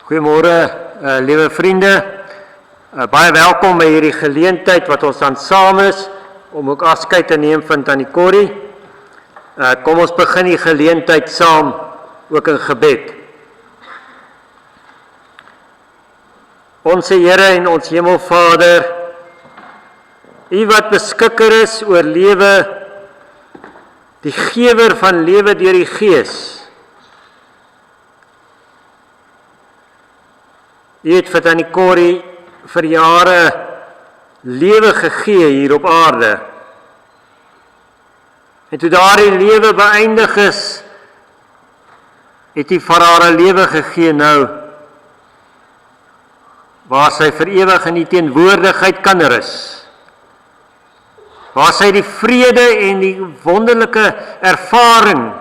Goeiemôre, liewe vriende. Baie welkom by hierdie geleentheid wat ons dan saam is om ook afskeid te neem van Tannie Corrie. Kom ons begin die geleentheid saam ook in gebed. Onse Here en ons Hemelvader, U wat beskikker is oor lewe, die gewer van lewe deur die Gees. U het vir Tannie Corrie vir jare lewe gegee hier op aarde. En toe daardie lewe beëindig is, het U vir haar 'n lewe gegee nou, waar sy vir ewig in die teenwoordigheid kan rus. Waar sy die vrede en die wonderlike ervaring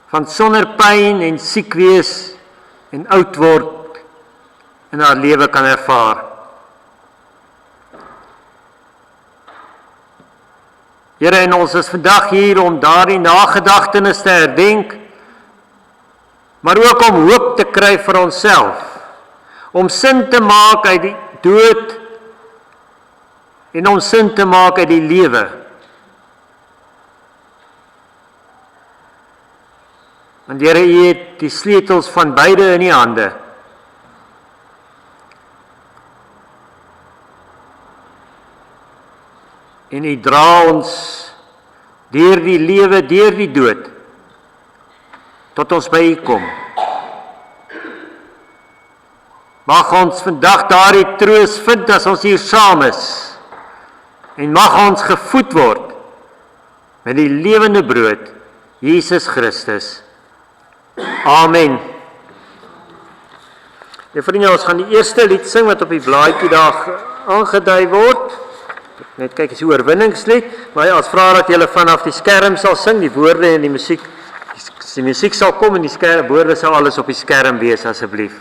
van sonder pyn en siek wees en oud word in haar lewe kan ervaar. Here, en ons is vandag hier om daardie nagedagtenis te herdenk, maar ook om hoop te kry vir onsself, om sin te maak uit die dood en om sin te maak uit die lewe. Want Here, U het die sleutels van beide in die hande. En U dra ons deur die lewe, deur die dood, tot ons by U kom. Mag ons vandag daardie troos vind as ons hier saam is. En mag ons gevoed word met die lewende brood, Jesus Christus. Amen. Ja, vriende, ons gaan die eerste lied sing wat op die blaadjie daar aangedui word. Net kyk, is die oorwinningslied, maar as vra dat julle vanaf die skerm sal sing, die woorde en die musiek. Die musiek sal kom en die woorde sal alles op die skerm wees, asseblief.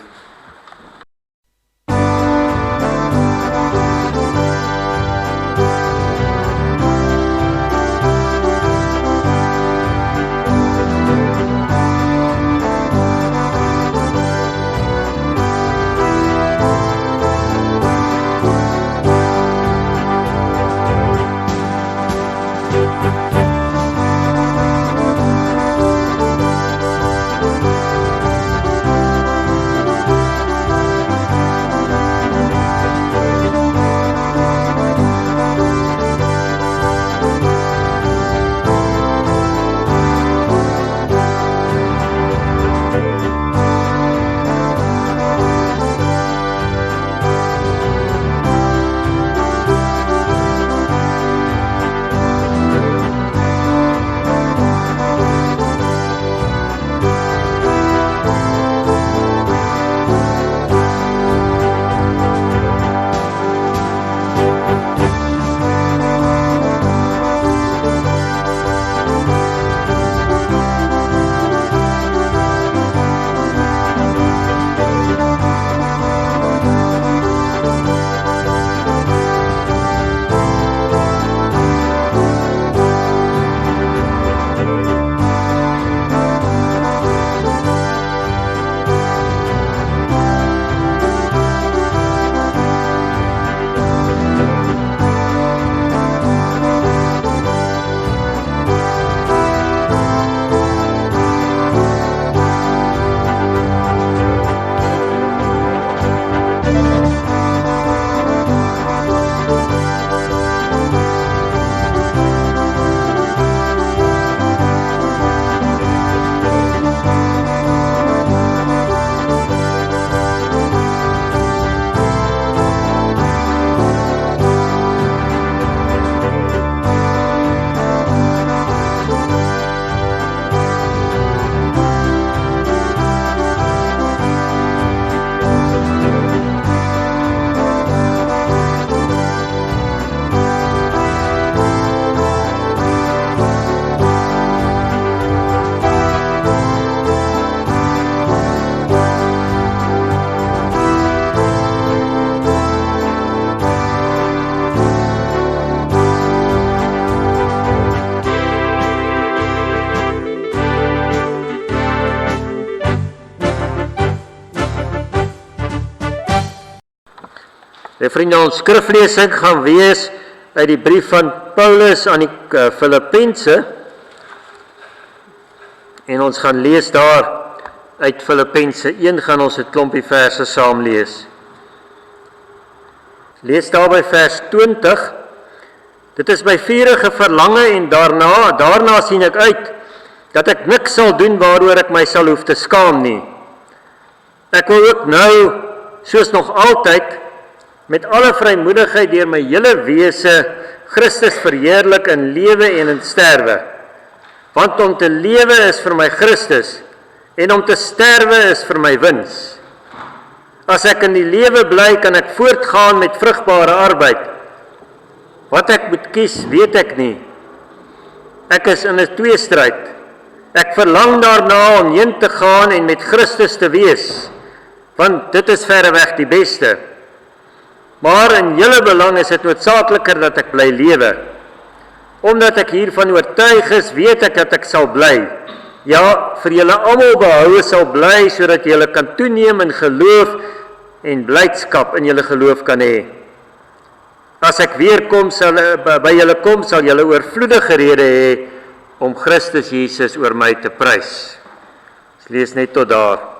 Vriende, ons skriflesing gaan wees uit die brief van Paulus aan die Filippense, en ons gaan lees daar uit Filippense 1, gaan ons 'n klompie verse saam lees. Lees daar by vers 20, dit is my vurige verlange en daarna sien ek uit, dat ek niks sal doen waaroor ek my sal hoef te skaam nie. Ek wil ook nou, soos nog altyd, met alle vrymoedigheid deur my hele wese Christus verheerlik in lewe en in sterwe. Want om te lewe is vir my Christus, en om te sterwe is vir my wins. As ek in die lewe bly, kan ek voortgaan met vrugbare arbeid. Wat ek moet kies, weet ek nie. Ek is in 'n tweestryd. Ek verlang daarna om heen te gaan en met Christus te wees, want dit is verreweg die beste. Maar in julle belang is dit noodsaakliker dat ek bly lewe. Omdat ek hiervan oortuig is, weet ek dat ek sal bly. Ja, vir julle almal behoue sal bly, sodat julle kan toeneem in geloof en blydskap in julle geloof kan hê. As ek weer by julle kom, sal julle oorvloedige rede hê om Christus Jesus oor my te prys. Ons lees net tot daar.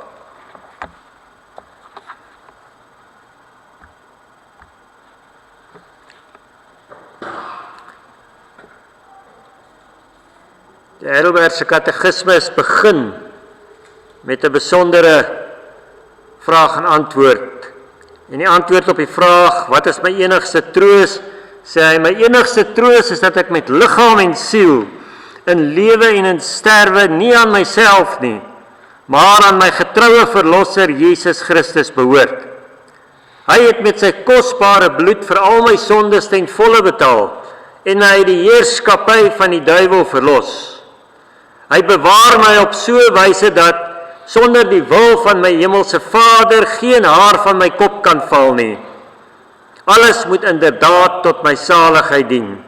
Die Heidelbergse Katekismes begin met 'n besondere vraag en antwoord. En die antwoord op die vraag, wat is my enigste troos? Sê hy, my enigste troos is dat ek met liggaam en siel, in lewe en in sterwe, nie aan myself nie, maar aan my getroue verlosser Jesus Christus behoort. Hy het met sy kosbare bloed vir al my sondes ten volle betaal, en hy het die heerskappy van die duiwel verlos. Hy bewaar my op so 'n wyse dat sonder die wil van my hemelse Vader geen haar van my kop kan val nie. Alles moet inderdaad tot my saligheid dien.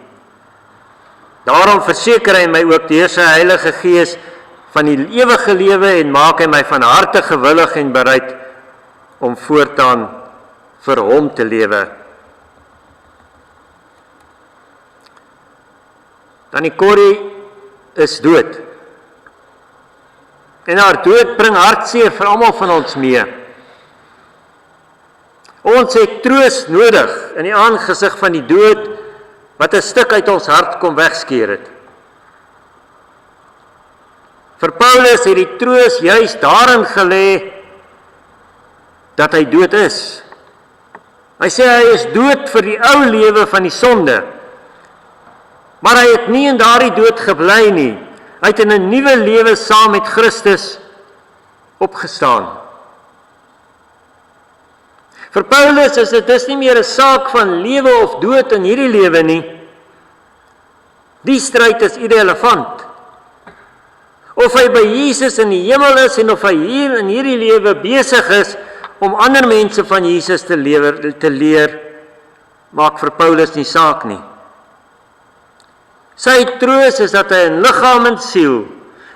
Daarom verseker hy my ook deur sy Heilige Gees van die ewige lewe en maak hy my van harte gewillig en bereid om voortaan vir hom te lewe. Tannie Corrie is dood. En haar dood bring hartseer vir almal van ons mee. Ons het troos nodig in die aangesig van die dood wat 'n stuk uit ons hart kom wegskeer het. Vir Paulus het die troos juis daarin gelê dat hy dood is. Hy sê hy is dood vir die ou lewe van die sonde, maar hy het nie in daardie dood gebly nie. Hy het in 'n nuwe lewe saam met Christus opgestaan. Vir Paulus is dit dus nie meer 'n saak van lewe of dood in hierdie lewe nie. Die stryd is irrelevant. Of hy by Jesus in die hemel is en of hy hier in hierdie lewe besig is om ander mense van Jesus te leer, maak vir Paulus nie saak nie. Sy troos is dat hy in liggaam en siel,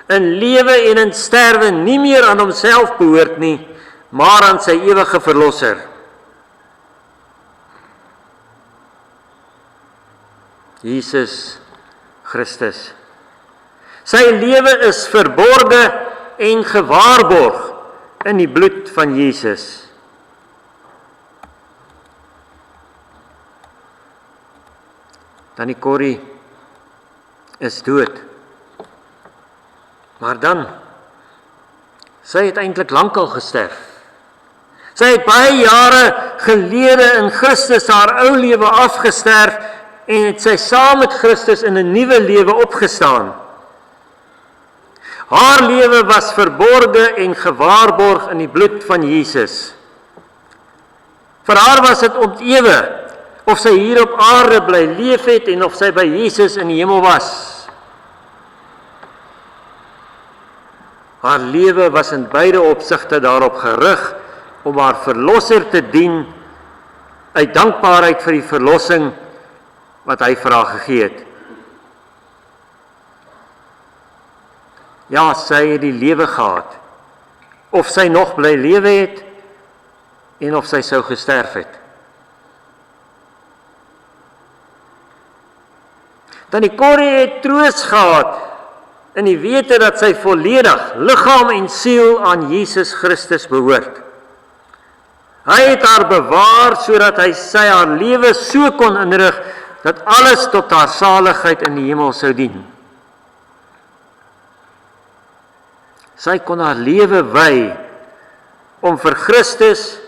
in lewe en in sterwe nie meer aan homself behoort nie, maar aan sy ewige verlosser. Jesus Christus. Sy lewe is verborge en gewaarborg in die bloed van Jesus. Tannie Corrie is dood. Maar dan, sy het eintlik lankal gesterf. Sy het baie jare gelede in Christus haar ou lewe afgesterf en het sy saam met Christus in 'n nuwe lewe opgestaan. Haar lewe was verborge en gewaarborg in die bloed van Jesus. Vir haar was dit ontewe of sy hier op aarde bly leef het en of sy by Jesus in die hemel was. Haar lewe was in beide opsigte daarop gerig om haar verlosser te dien uit dankbaarheid vir die verlossing wat hy vir haar gegee het. Ja, sy het die lewe gehad, of sy nog bly lewe het, en of sy sou gesterf het. Tannie Corrie het troos gehad in die wete dat sy volledig, liggaam en siel aan Jesus Christus behoort. Hy het haar bewaar sodat hy haar lewe so kon inrig dat alles tot haar saligheid in die hemel sou dien. Sy kon haar lewe wy om vir Christus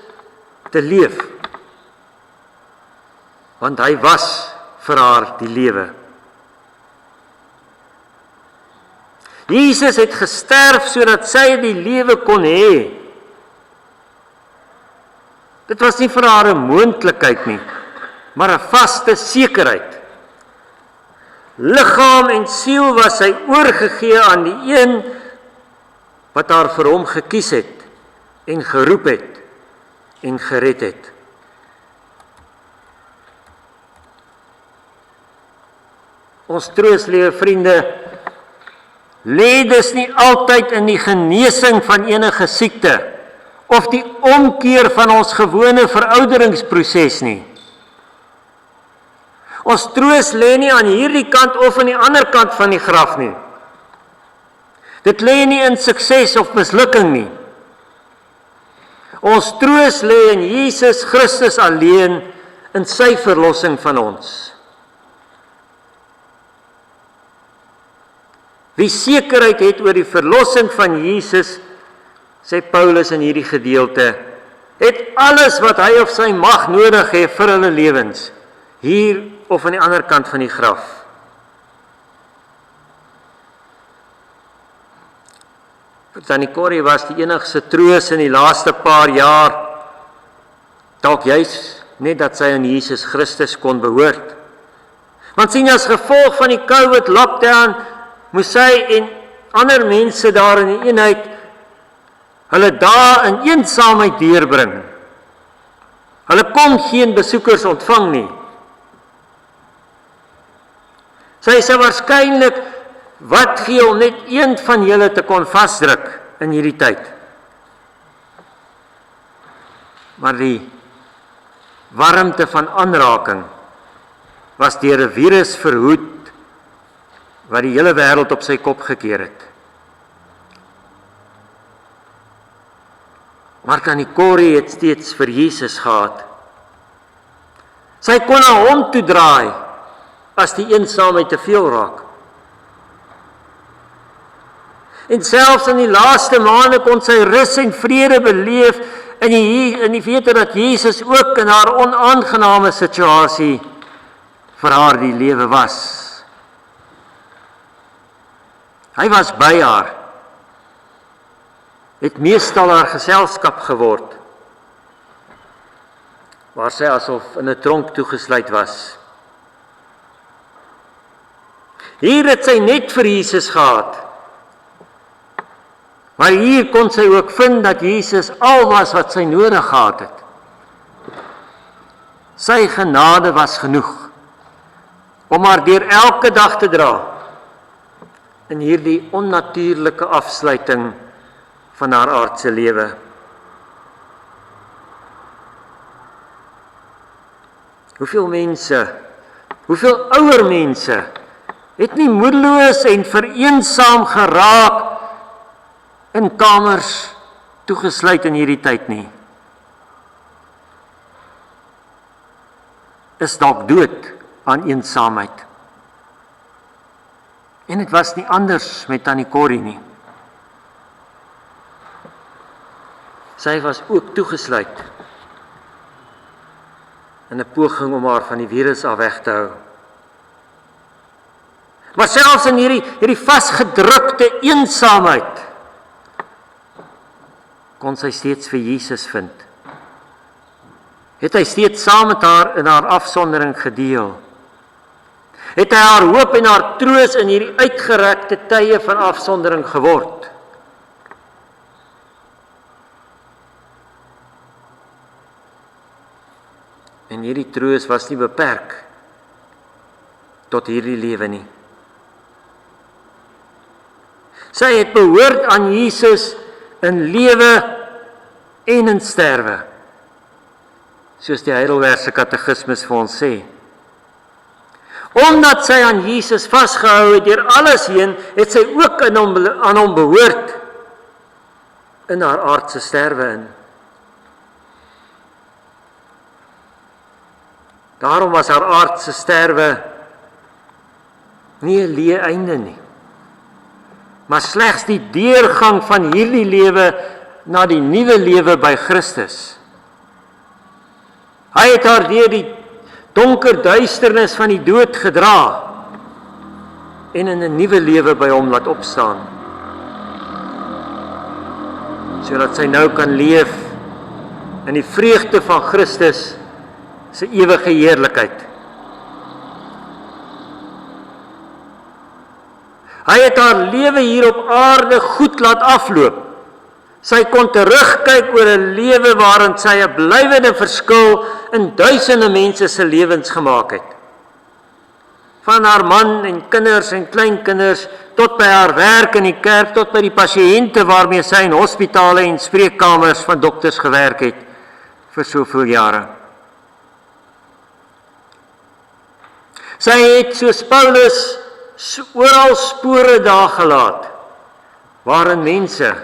te leef, want hy was vir haar die lewe. Jesus het gesterf sodat sy die lewe kon hê. Dit was nie vir haar 'n moontlikheid nie, maar 'n vaste sekerheid. Liggaam en siel was sy oorgegee aan die een wat haar vir hom gekies het en geroep het en gered het. Ons troostlewe vriende, lê dus nie altyd in die genesing van enige siekte of die omkeer van ons gewone verouderingsproses nie. Ons troos lê nie aan hierdie kant of aan die ander kant van die graf nie. Dit lê nie in sukses of mislukking nie. Ons troos lê in Jesus Christus alleen, in sy verlossing van ons. Wie sekerheid het oor die verlossing van Jesus, sê Paulus in hierdie gedeelte, het alles wat hy of sy mag nodig het vir hulle lewens, hier of aan die ander kant van die graf. Vir Tannie Corrie was die enigste troos in die laaste paar jaar, dalk juis net dat sy aan Jesus Christus kon behoort. Want sien, as gevolg van die COVID lockdown, moes sy en ander mense daar in die eenheid hulle dae in eensaamheid deurbring. Hulle kon geen besoekers ontvang nie. Sy sê waarskynlik, wat gee om net een van julle te kon vasdruk in hierdie tyd? Maar die warmte van aanraking was deur 'n virus verhoed wat die hele wêreld op sy kop gekeer het. Maar Tannie Corrie het steeds vir Jesus gehad. Sy kon na hom toe draai as die eensaamheid te veel raak. En selfs in die laaste maande kon sy rus en vrede beleef in die wete dat Jesus ook in haar onaangename situasie vir haar die lewe was. Hy was by haar, het meestal haar geselskap geword, waar sy asof in 'n tronk toegesluit was. Hier het sy net vir Jesus gehad, maar hier kon sy ook vind dat Jesus al was wat sy nodig gehad het. Sy genade was genoeg om haar deur elke dag te dra in hierdie onnatuurlike afsluiting van haar aardse lewe. Hoeveel mense, hoeveel ouer mense het nie moedeloos en vereensaam geraak in kamers toegesluit in hierdie tyd nie. Is dalk dood aan eensaamheid. En dit was nie anders met Tannie Corrie nie. Sy was ook toegesluit in 'n poging om haar van die virus af weg te hou. Maar selfs in hierdie vasgedrukte eensaamheid kon sy steeds vir Jesus vind. Het hy steeds saam met haar in haar afsondering gedeel. Het hy haar hoop en haar troos in hierdie uitgerekte tye van afsondering geword. En hierdie troos was nie beperk tot hierdie lewe nie. Sy het behoort aan Jesus in lewe en in sterwe, soos die Heidelbergse Katekismus vir ons sê. Omdat sy aan Jesus vasgehou het deur alles heen, het sy ook aan hom behoort in haar aardse sterwe in. Daarom was haar aardse sterwe nie 'n leë einde nie, maar slegs die deurgang van hierdie lewe na die nuwe lewe by Christus. Hy het haar deur die donker duisternis van die dood gedra en in 'n nuwe lewe by hom laat opstaan, sodat sy nou kan leef in die vreugde van Christus se ewige heerlikheid. Hy het haar lewe hier op aarde goed laat afloop. Sy kon terugkyk oor 'n lewe waarin sy 'n blywende verskil in duisende mense se lewens gemaak het. Van haar man en kinders en kleinkinders, tot by haar werk in die kerk, tot by die pasiënte waarmee sy in hospitale en spreekkamers van dokters gewerk het vir soveel jare. Sy het, soos Paulus, oral spore daar gelaat, waarin mense,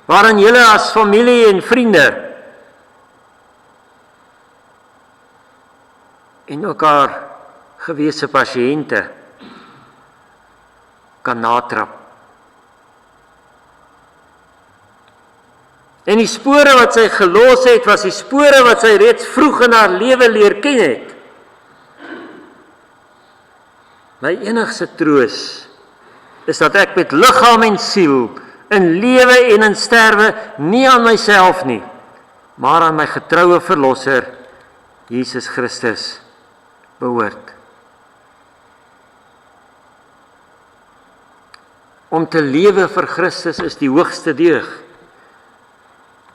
waarin julle as familie en vriende, en ook haar gewese pasiënte, kan natrap. En die spore wat sy gelos het, was die spore wat sy reeds vroeg in haar lewe leer ken het. My enigste troos is dat ek met liggaam en siel, in lewe en in sterwe, nie aan myself nie, maar aan my getroue verlosser, Jesus Christus, behoort. Om te lewe vir Christus is die hoogste deug.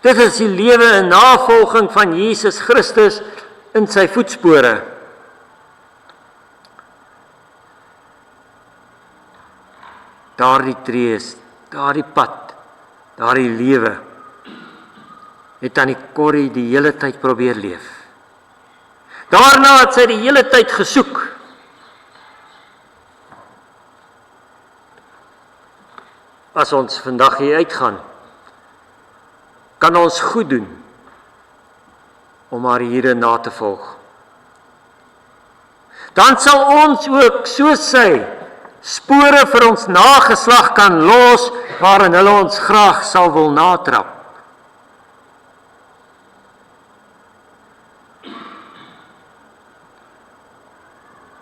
Dit is die lewe in navolging van Jesus Christus in sy voetspore. Daardie trees, daardie pad, daardie lewe, het Tannie Corrie die hele tyd probeer leef. Daarna het sy die hele tyd gesoek. As ons vandag hier uitgaan, kan ons goed doen om haar Here na te volg. Dan sal ons ook, soos sy, spore vir ons nageslag kan los, waarin hulle ons graag sal wil natrap.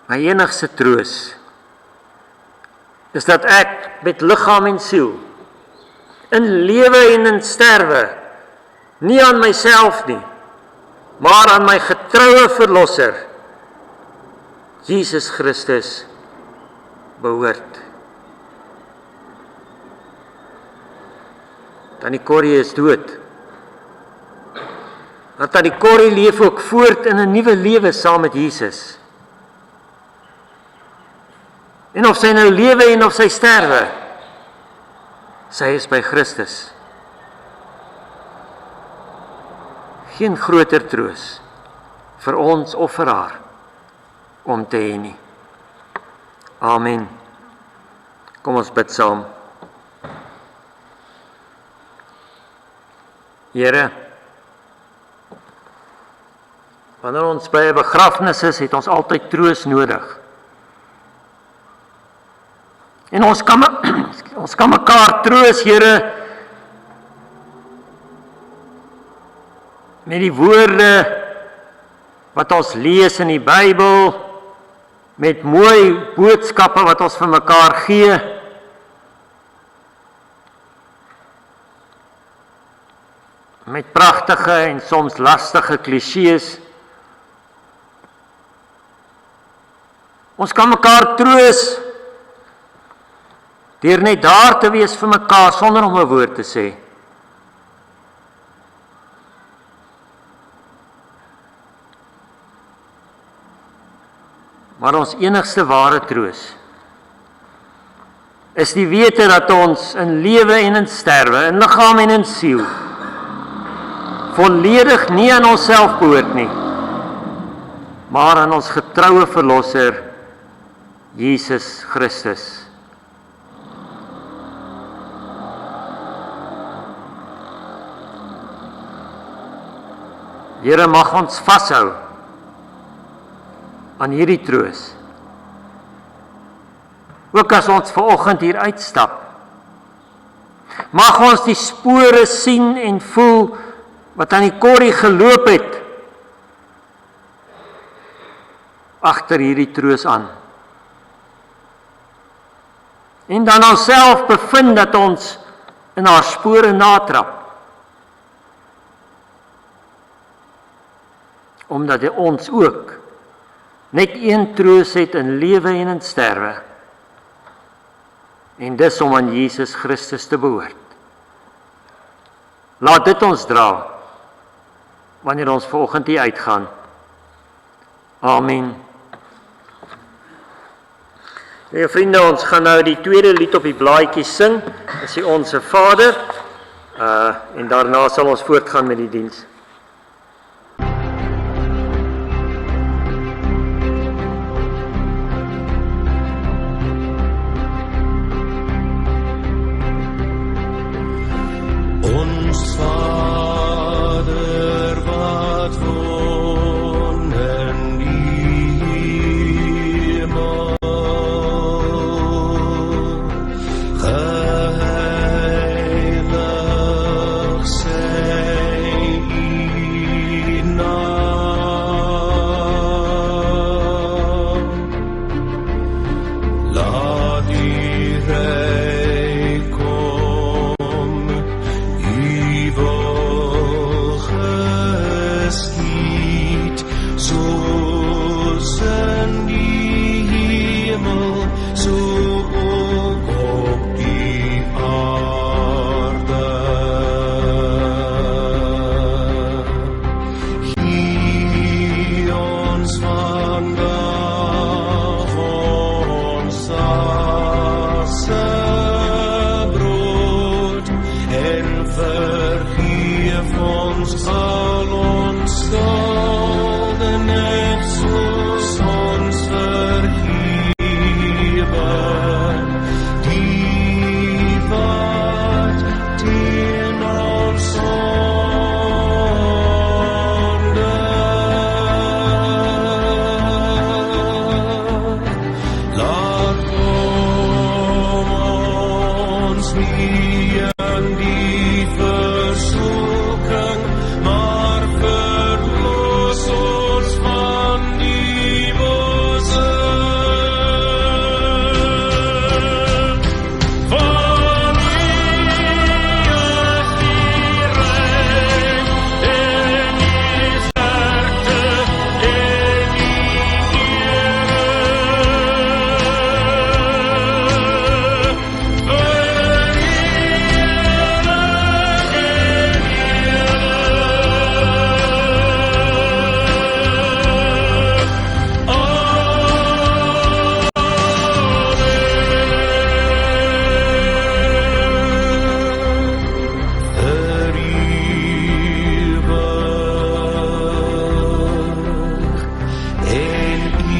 My enigste troos is dat ek met liggaam en siel, in lewe en in sterwe, nie aan myself nie, maar aan my getroue verlosser, Jesus Christus, behoort. Tannie Corrie is dood. Maar Tannie Corrie leef ook voort in 'n nuwe lewe saam met Jesus. En of sy nou lewe en of sy sterwe, sy is by Christus. Geen groter troos vir ons of vir haar om te hê nie. Amen. Kom ons bid saam. Here, wanneer ons by 'n begrafnis is, het ons altyd troos nodig. En ons kan mekaar troos, Here, met die woorde wat ons lees in die Bybel, met mooi boodskappe wat ons vir mekaar gee. Met pragtige en soms lastige klisjées. Ons kan mekaar troos deur net daar te wees vir mekaar sonder om 'n woord te sê. Maar ons enigste ware troos is die wete dat ons in lewe en in sterwe, in liggaam en in siel, volledig nie aan onsself behoort nie, maar aan ons getroue verlosser, Jesus Christus. Here, mag ons vashou aan hierdie troos. Ook as ons vanoggend hier uitstap, mag ons die spore sien en voel wat aan die Corrie geloop het, agter hierdie troos aan. En dan onsself bevind dat ons in haar spore natrap. Omdat ons ook net een troos het in lewe en in sterwe. En dis om aan Jesus Christus te behoort. Laat dit ons dra, wanneer ons vanoggend hier uitgaan. Amen. Ja, vriende, ons gaan nou die tweede lied op die blaadjie sing, dis die Onse Vader, en daarna sal ons voortgaan met die diens. Ons Vader wat woont in die hemel, geheilig sy U naam. Laat die ryk kom, U wil geskied, soos in die hemel, so ook op die aarde. Gee ons vandag ons dagse brood, en vergeef ons al ons skulde, net soos ons vergewe die wat teen ons sonde. Laat ons nie in die versoeking, maar verlos ons van die bose. Van U is die rijk, en die sterkte, en die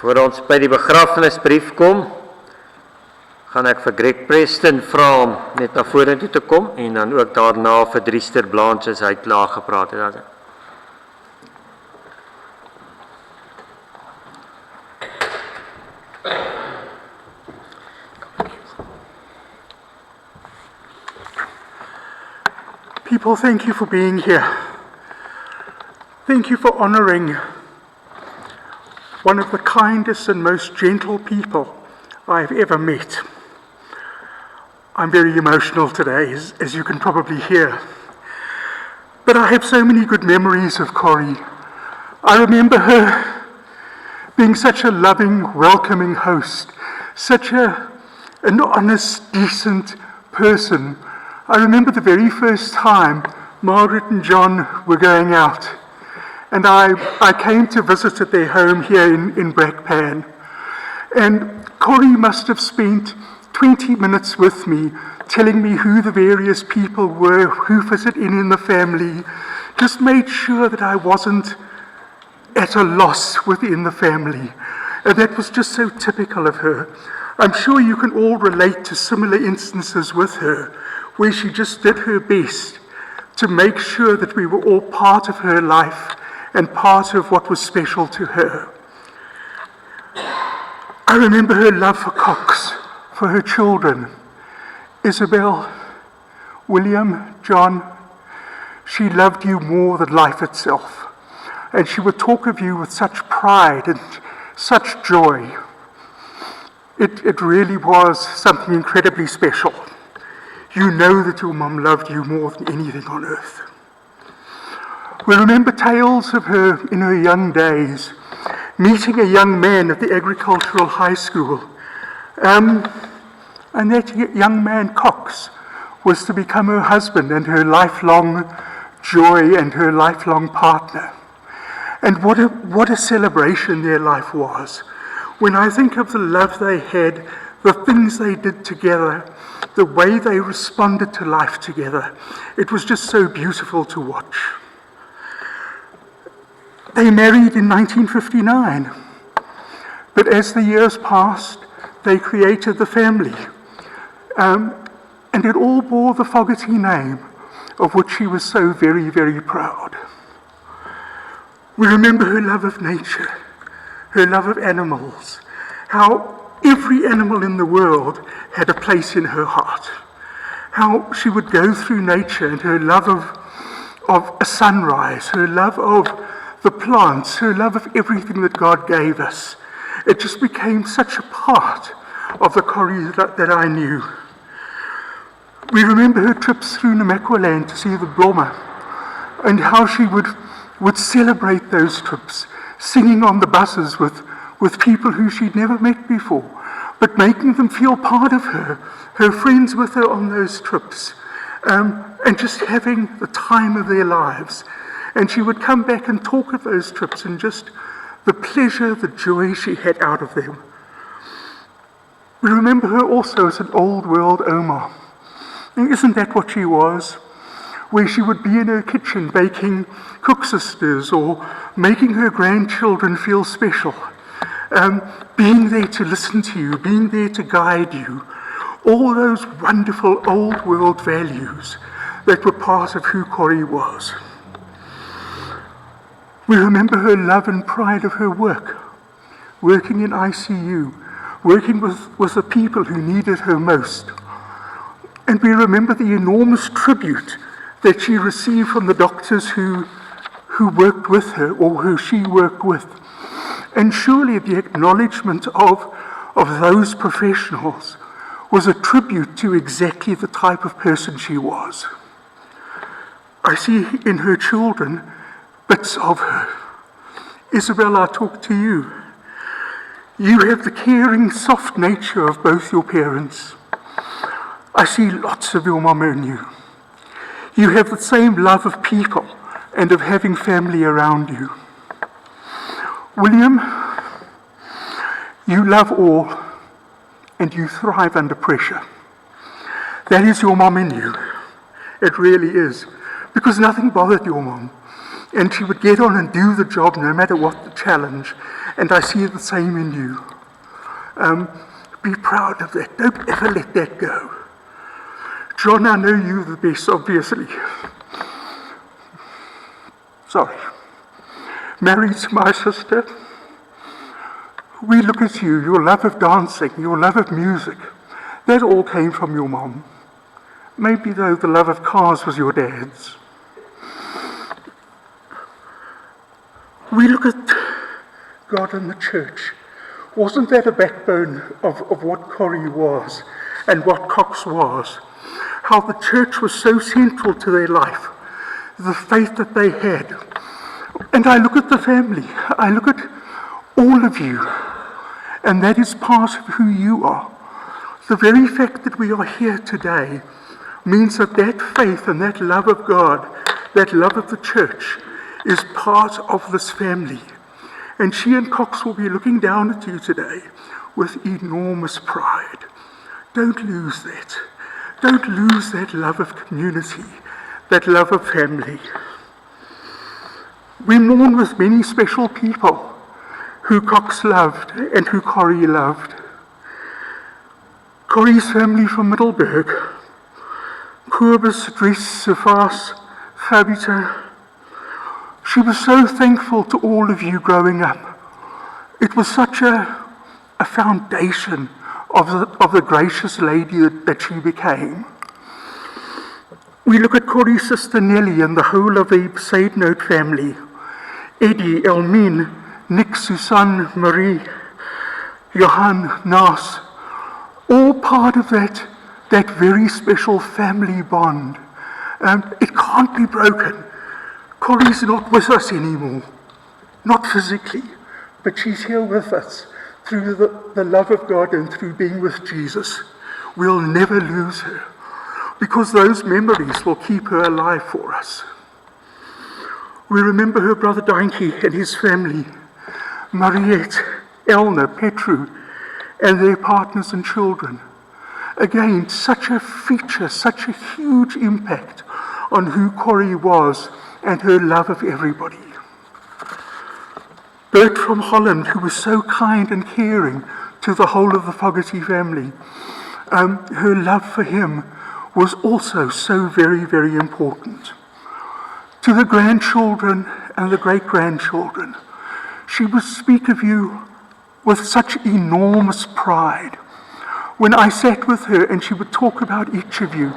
Voor ons by die begrafnisbrief kom, gaan ek vir Greg Preston vra om net na vorentoe te kom, en dan ook daarna vir Driester Blanche as hy klaar gepraat het. People, thank you for being here. Thank you for honoring one of the kindest and most gentle people I've ever met. I'm very emotional today, as you can probably hear. But I have so many good memories of Corrie. I remember her being such a loving, welcoming host, such an honest, decent person. I remember the very first time Margaret and John were going out, and I came to visit at their home here in Brakpan. And Corrie must have spent 20 minutes with me, telling me who the various people were, who fitted in the family, just made sure that I wasn't at a loss within the family. And that was just so typical of her. I'm sure you can all relate to similar instances with her, where she just did her best to make sure that we were all part of her life and part of what was special to her. I remember her love for Cox, for her children, Isabel, William, John. She loved you more than life itself, and she would talk of you with such pride and such joy. It really was something incredibly special. You know that your mum loved you more than anything on earth. We remember tales of her in her young days, meeting a young man at the agricultural high school. And that young man, Cox, was to become her husband and her lifelong joy and her lifelong partner. And what a celebration their life was. When I think of the love they had, the things they did together, the way they responded to life together, it was just so beautiful to watch. They married in 1959, but as the years passed, they created the family. And it all bore the Fogarty name, of which she was so very, very proud. We remember her love of nature, her love of animals, how every animal in the world had a place in her heart, how she would go through nature and her love of a sunrise, her love of the plants, her love of everything that God gave us. It just became such a part of the Corrie that I knew. We remember her trips through Namaqualand to see the Blommer, and how she would celebrate those trips, singing on the buses with people who she'd never met before, but making them feel part of her friends with her on those trips, and just having the time of their lives. And she would come back and talk of those trips and just the pleasure, the joy she had out of them. We remember her also as an old world Oma. And isn't that what she was? Where she would be in her kitchen baking cook sisters or making her grandchildren feel special, being there to listen to you, being there to guide you. All those wonderful old world values that were part of who Corrie was. We remember her love and pride of her work, working in ICU, working with the people who needed her most. And we remember the enormous tribute that she received from the doctors who worked with her or who she worked with. And surely the acknowledgement of those professionals was a tribute to exactly the type of person she was. I see in her children bits of her. Isabel, I talk to you. You have the caring, soft nature of both your parents. I see lots of your mama in you. You have the same love of people and of having family around you. William, you love all and you thrive under pressure. That is your mom in you. It really is. Because nothing bothered your mom. And she would get on and do the job no matter what the challenge. And I see the same in you. Be proud of that. Don't ever let that go. John, I know you the best, obviously. Sorry. Married to my sister. We look at you, your love of dancing, your love of music. That all came from your mom. Maybe, though, the love of cars was your dad's. We look at God and the church. Wasn't that a backbone of what Corrie was? and what Cox was, how the church was so central to their life, the faith that they had. And I look at the family, I look at all of you, and that is part of who you are. The very fact that we are here today means that that faith and that love of God, that love of the church, is part of this family. And she and Cox will be looking down at you today with enormous pride. Don't lose that. Don't lose that love of community, that love of family. We mourn with many special people who Cox loved and who Corrie loved. Corrie's family from Middelburg, Kobus, Dries, Sefas, Gabita. She was so thankful to all of you growing up. It was such a foundation of the gracious lady that she became. We look at Corrie's sister Nellie and the whole of the Seidnote family. Eddie, Elmine, Nick, Susanne, Marie, Johan, Nas, all part of that very special family bond. It can't be broken. Corrie's not with us anymore, not physically, but she's here with us through the love of God and through being with Jesus. We'll never lose her, because those memories will keep her alive for us. We remember her brother Dankie and his family, Mariette, Elna, Petru, and their partners and children. Again, such a feature, such a huge impact on who Corrie was and her love of everybody. Bert from Holland, who was so kind and caring to the whole of the Fogarty family. Her love for him was also so very, very important. To the grandchildren and the great-grandchildren, she would speak of you with such enormous pride. When I sat with her and she would talk about each of you,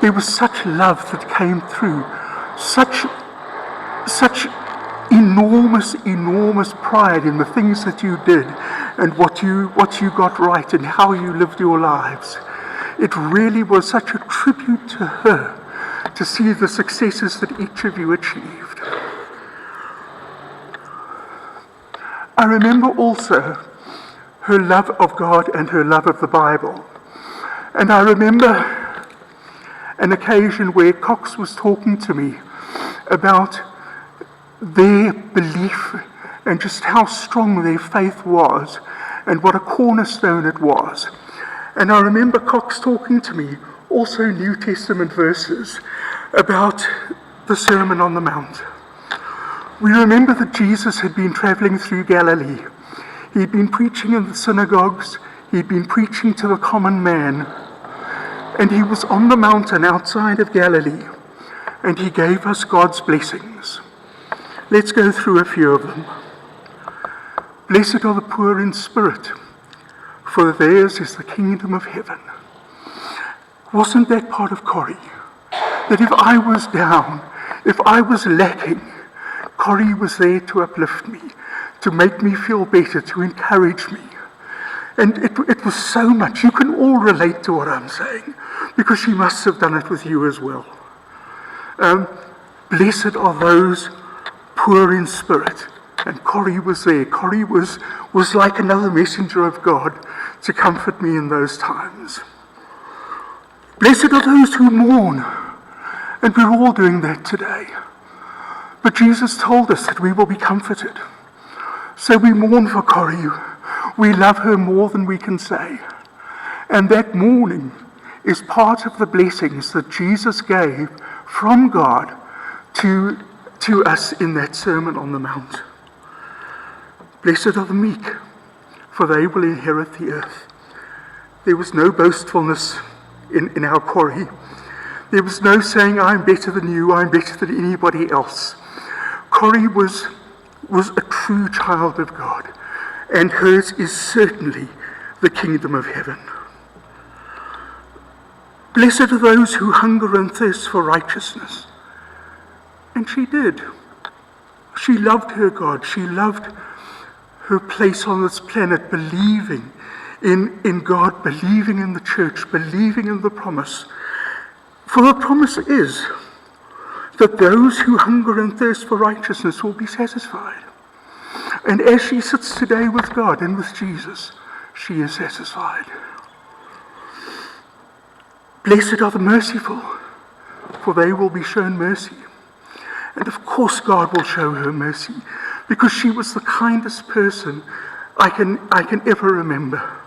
there was such love that came through, such enormous pride in the things that you did and what you got right and how you lived your lives. It really was such a tribute to her to see the successes that each of you achieved. I remember also her love of God and her love of the Bible. And I remember an occasion where Cox was talking to me about their belief and just how strong their faith was and what a cornerstone it was. And I remember Cox talking to me, also New Testament verses, about the Sermon on the Mount. We remember that Jesus had been traveling through Galilee. He'd been preaching in the synagogues, he'd been preaching to the common man, and he was on the mountain outside of Galilee, and he gave us God's blessings. Let's go through a few of them. Blessed are the poor in spirit, for theirs is the kingdom of heaven. Wasn't that part of Corrie? That if I was down, if I was lacking, Corrie was there to uplift me, to make me feel better, to encourage me. And it was so much. You can all relate to what I'm saying, because she must have done it with you as well. Blessed are those poor in spirit. And Corrie was there. Corrie was like another messenger of God to comfort me in those times. Blessed are those who mourn. And we're all doing that today. But Jesus told us that we will be comforted. So we mourn for Corrie. We love her more than we can say. And that mourning is part of the blessings that Jesus gave from God to us in that Sermon on the Mount. Blessed are the meek, for they will inherit the earth. There was no boastfulness in our Corrie. There was no saying, I'm better than you, I'm better than anybody else. Corrie was a true child of God, and hers is certainly the kingdom of heaven. Blessed are those who hunger and thirst for righteousness. And she did. She loved her God. She loved her place on this planet, believing in God, believing in the church, believing in the promise. For the promise is that those who hunger and thirst for righteousness will be satisfied. And as she sits today with God and with Jesus, she is satisfied. Blessed are the merciful, for they will be shown mercy. And of course God will show her mercy, because she was the kindest person I can ever remember.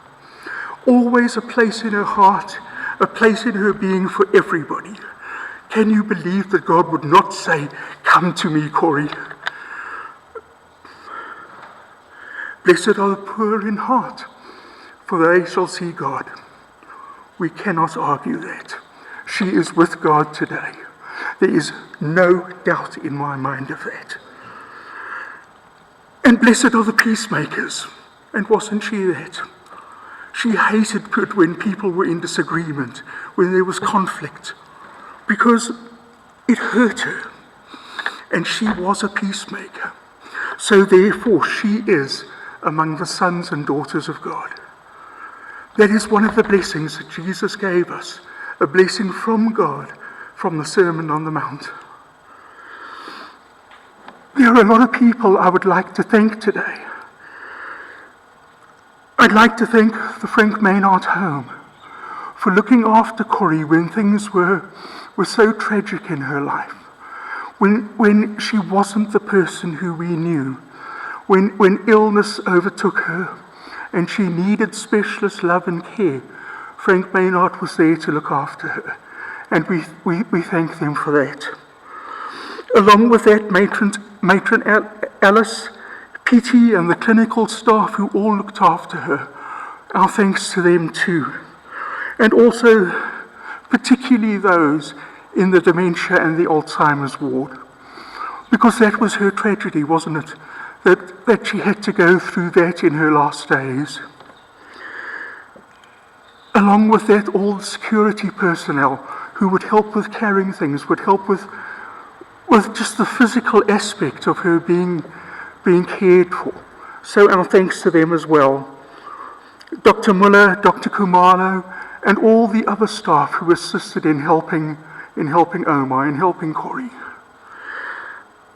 Always a place in her heart, a place in her being for everybody. Can you believe that God would not say, "Come to me, Corrie"? Blessed are the poor in heart, for they shall see God. We cannot argue that. She is with God today. There is no doubt in my mind of that. And blessed are the peacemakers. And wasn't she that? She hated it when people were in disagreement, when there was conflict, because it hurt her. And she was a peacemaker. So therefore she is among the sons and daughters of God. That is one of the blessings that Jesus gave us, a blessing from God, from the Sermon on the Mount. There are a lot of people I would like to thank today. I'd like to thank the Frank Maynard home for looking after Corrie when things were so tragic in her life, when she wasn't the person who we knew, when illness overtook her and she needed specialist love and care. Frank Maynard was there to look after her, and we thank them for that. Along with that, Matron Alice, Petey and the clinical staff who all looked after her, our thanks to them too. And also particularly those in the dementia and the Alzheimer's ward, because that was her tragedy, wasn't it? That she had to go through that in her last days. Along with that, all the security personnel who would help with carrying things, would help with just the physical aspect of her being cared for. So our thanks to them as well. Dr. Muller, Dr. Kumalo, and all the other staff who assisted in helping Omar, in helping Corrie.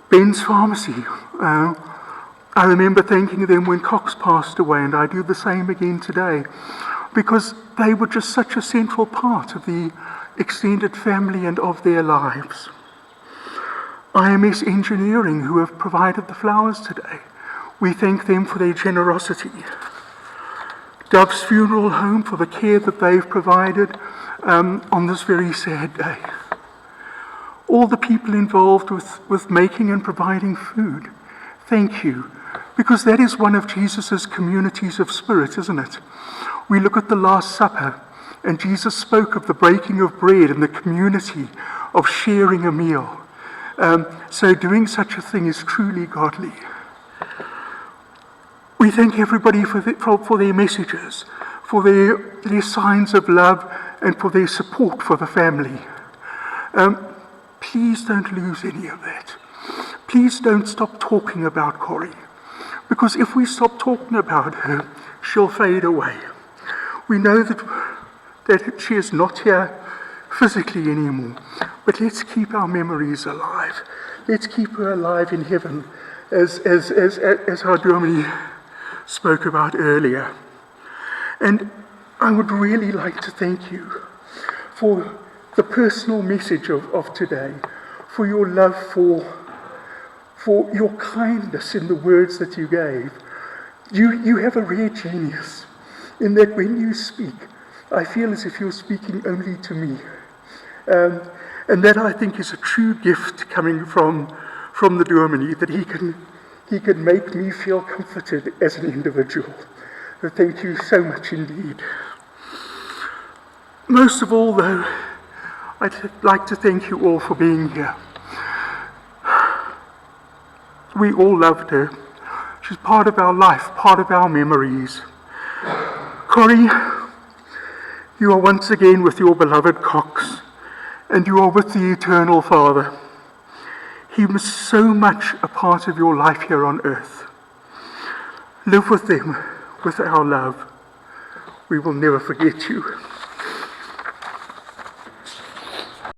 Ben's Pharmacy. I remember thanking them when Cox passed away, and I do the same again today, because they were just such a central part of the extended family and of their lives. IMS Engineering, who have provided the flowers today, we thank them for their generosity. Dove's Funeral Home for the care that they've provided on this very sad day. All the people involved with making and providing food, thank you, because that is one of Jesus' communities of spirit, isn't it? We look at the Last Supper, and Jesus spoke of the breaking of bread and the community of sharing a meal. So doing such a thing is truly godly. We thank everybody for their messages, for their signs of love, and for their support for the family. Please don't lose any of that. Please don't stop talking about Corrie, because if we stop talking about her, she'll fade away. We know that she is not here physically anymore, but let's keep our memories alive. Let's keep her alive in heaven, as our Domini spoke about earlier. And I would really like to thank you for the personal message of today, for your love, for your kindness in the words that you gave. You have a rare genius in that when you speak, I feel as if you're speaking only to me. And that, I think, is a true gift coming from the Domini, that he can make me feel comforted as an individual. So thank you so much indeed. Most of all, though, I'd like to thank you all for being here. We all loved her. She's part of our life, part of our memories. Corrie, you are once again with your beloved Cox, and you are with the Eternal Father. He was so much a part of your life here on earth. Live with them, with our love. we will never forget you.